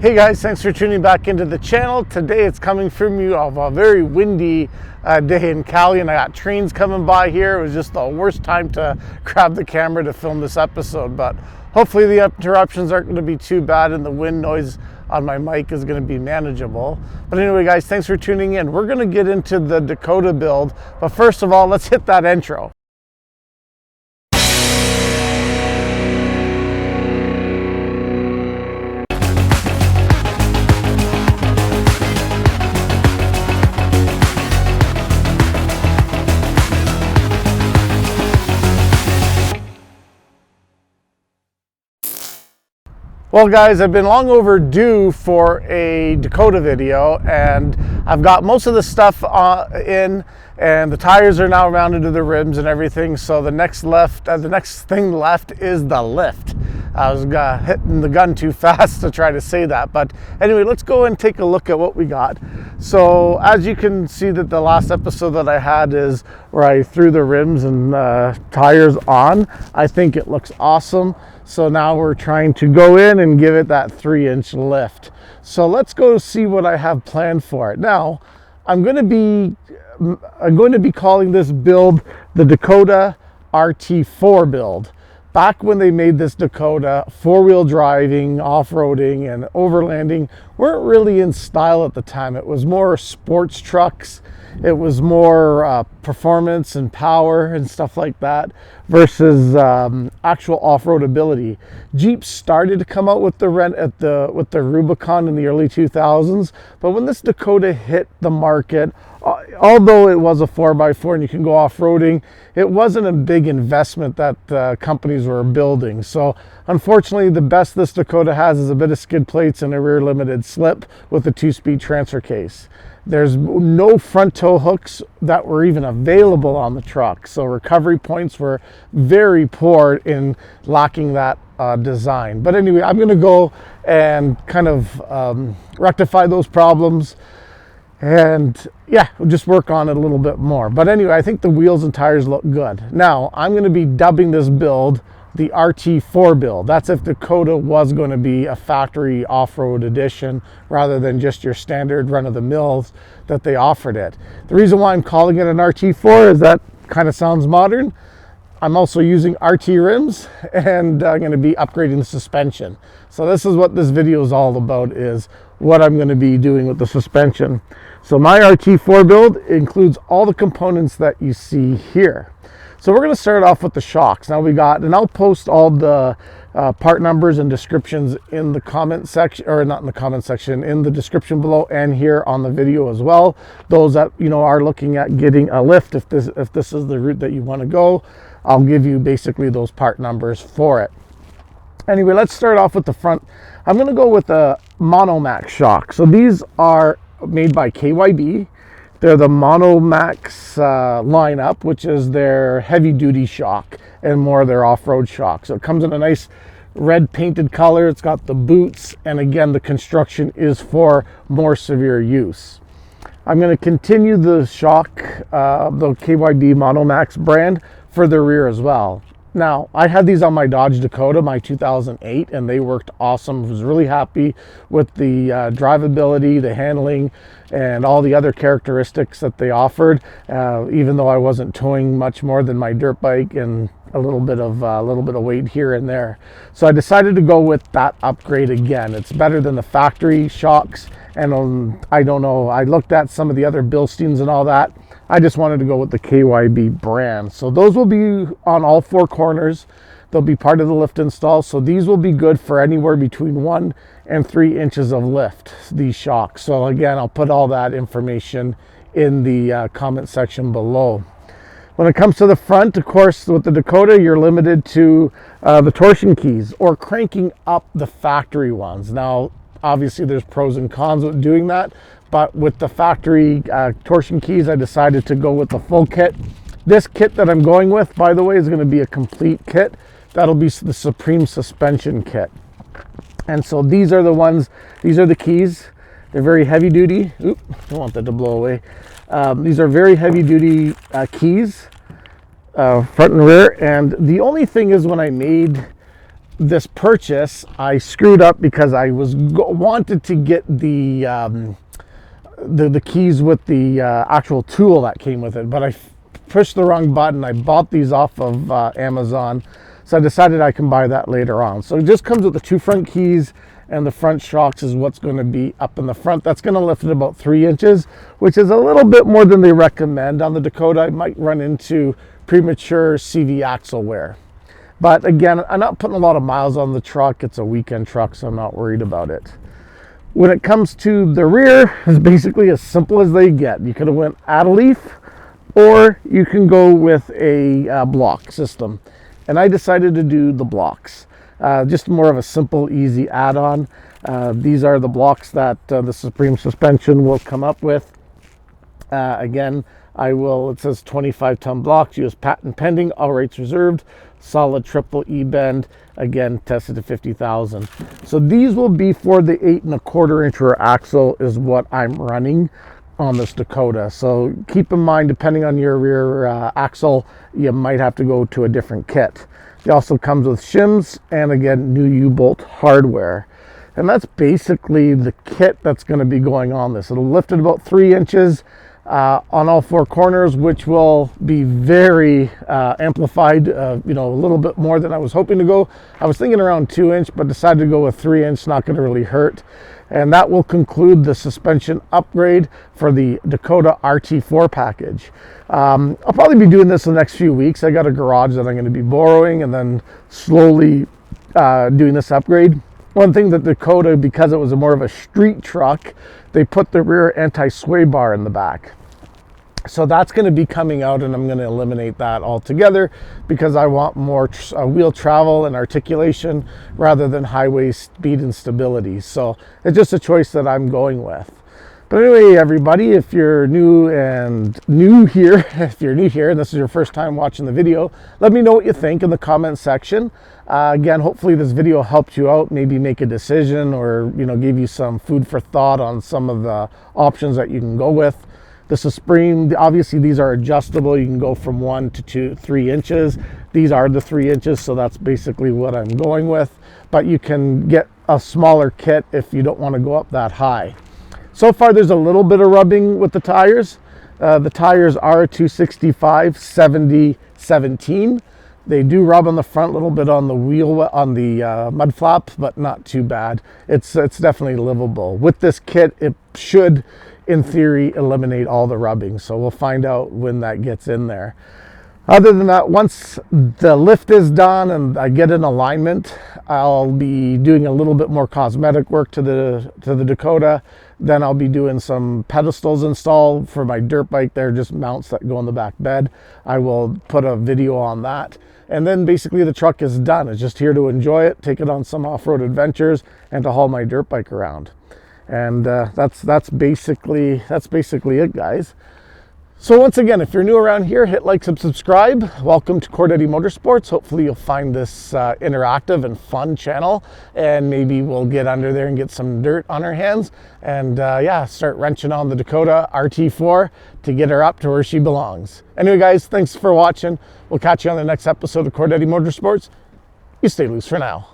Hey guys, thanks for tuning back into the channel. Today it's coming from you of a very windy day in Cali, and I got trains coming by here. It was just the worst time to grab the camera to film this episode, but hopefully the interruptions aren't going to be too bad and the wind noise on my mic is going to be manageable. But anyway guys, thanks for tuning in. We're going to get into the Dakota build, but first of all, let's hit that intro. Well guys, I've been long overdue for a Dakota video, and I've got most of the stuff in, and the tires are now rounded to the rims and everything. So the next thing left is the lift. I was hitting the gun too fast to try to say that, but anyway, let's go and take a look at what we got. So as you can see, that the last episode that I had is where I threw the rims and tires on. I think it looks awesome. So now we're trying to go in and give it that 3-inch lift. So let's go see what I have planned for it. Now, I'm going to be calling this build the Dakota RT4 build. Back when they made this Dakota, four-wheel driving, off-roading, and overlanding weren't really in style at the time. It was more sports trucks. It was more performance and power and stuff like that versus actual off-road ability. Jeep started to come out with the Rubicon in the early 2000s, but when this Dakota hit the market, although it was a 4x4 and you can go off-roading, it wasn't a big investment that companies were building. So unfortunately, the best this Dakota has is a bit of skid plates and a rear limited slip with a 2-speed transfer case. There's no front tow hooks that were even available on the truck. So recovery points were very poor in lacking that design. But anyway, I'm gonna go and kind of rectify those problems, and yeah, we'll just work on it a little bit more. But anyway, I think the wheels and tires look good. Now, I'm going to be dubbing this build the RT4 build. That's if Dakota was going to be a factory off-road edition rather than just your standard run-of-the-mill that they offered it. The reason why I'm calling it an RT4 is that kind of sounds modern. I'm also using RT rims, and I'm going to be upgrading the suspension. So this is what this video is all about, is what I'm going to be doing with the suspension. So my RT4 build includes all the components that you see here. So we're going to start off with the shocks. Now and I'll post all the part numbers and descriptions in the comment section, or not in the comment section, in the description below and here on the video as well. Those that are looking at getting a lift, if this is the route that you want to go, I'll give you basically those part numbers for it. Anyway, let's start off with the front. I'm going to go with a Monomax shock. So these are made by KYB. They're the Monomax lineup, which is their heavy duty shock and more their off-road shock. So it comes in a nice red painted color. It's got the boots, and again, the construction is for more severe use. I'm going to continue the shock, the KYB Monomax brand, for the rear as well. Now, I had these on my Dodge Dakota, my 2008, and they worked awesome. I was really happy with the drivability, the handling, and all the other characteristics that they offered, even though I wasn't towing much more than my dirt bike and a little bit of weight here and there. So I decided to go with that upgrade again. It's better than the factory shocks, and I don't know, I looked at some of the other Bilsteins and all that. I just wanted to go with the KYB brand. So those will be on all four corners. They'll be part of the lift install. So these will be good for anywhere between 1 and 3 inches of lift, these shocks. So again, I'll put all that information in the comment section below. When it comes to the front, of course, with the Dakota, you're limited to the torsion keys or cranking up the factory ones. Now, obviously there's pros and cons with doing that, but with the factory torsion keys, I decided to go with the full kit. This kit that I'm going with, by the way, is going to be a complete kit. That'll be the Supreme suspension kit. And so these are the ones, these are the keys. They're very heavy duty. Oop, don't want that to blow away. These are very heavy duty keys, front and rear. And the only thing is, when I made this purchase, I screwed up because I wanted to get the keys with the actual tool that came with it, but I pushed the wrong button. I bought these off of Amazon, so I decided I can buy that later on. So it just comes with the 2 front keys, and the front shocks is what's going to be up in the front. That's going to lift it about 3 inches, which is a little bit more than they recommend on the Dakota. I might run into premature CV axle wear. But again, I'm not putting a lot of miles on the truck. It's a weekend truck, so I'm not worried about it. When it comes to the rear, it's basically as simple as they get. You could have went add a leaf, or you can go with a block system. And I decided to do the blocks. Just more of a simple, easy add-on. These are the blocks that the Supreme suspension will come up with. Again, it says 25-ton blocks, US patent pending, all rights reserved, solid triple E-bend, again, tested to 50,000. So these will be for the 8 1/4 inch rear axle is what I'm running on this Dakota. So keep in mind, depending on your rear axle, you might have to go to a different kit. It also comes with shims and again, new U-bolt hardware. And that's basically the kit that's going to be going on this. It'll lift it about 3 inches on all 4 corners, which will be very amplified, a little bit more than I was hoping to go. I was thinking around 2 inch, but decided to go with 3 inch, not going to really hurt. And that will conclude the suspension upgrade for the Dakota RT4 package. I'll probably be doing this in the next few weeks. I got a garage that I'm going to be borrowing and then slowly doing this upgrade. One thing that Dakota, because it was more of a street truck, they put the rear anti-sway bar in the back. So that's going to be coming out, and I'm going to eliminate that altogether because I want more wheel travel and articulation rather than highway speed and stability. So it's just a choice that I'm going with. But anyway, everybody, if you're new here, and this is your first time watching the video, let me know what you think in the comment section. Again, hopefully this video helped you out, maybe make a decision or, give you some food for thought on some of the options that you can go with. The Supreme, obviously these are adjustable. You can go from 1 to 3 inches. These are the 3 inches, so that's basically what I'm going with. But you can get a smaller kit if you don't want to go up that high. So far, there's a little bit of rubbing with the tires. The tires are 265/70/17. They do rub on the front, a little bit on the wheel, on the mud flaps, but not too bad. It's definitely livable. With this kit, it should, in theory, eliminate all the rubbing. So we'll find out when that gets in there. Other than that, once the lift is done and I get in alignment, I'll be doing a little bit more cosmetic work to the Dakota. Then I'll be doing some pedestals installed for my dirt bike. They're just mounts that go in the back bed. I will put a video on that. And then basically the truck is done. It's just here to enjoy it, take it on some off-road adventures, and to haul my dirt bike around. And that's basically it, guys. So once again, if you're new around here, hit like and subscribe. Welcome to Cordetti Motorsports. Hopefully you'll find this interactive and fun channel, and maybe we'll get under there and get some dirt on our hands and start wrenching on the Dakota RT4 to get her up to where she belongs. Anyway, guys, thanks for watching. We'll catch you on the next episode of Cordetti Motorsports. You stay loose for now.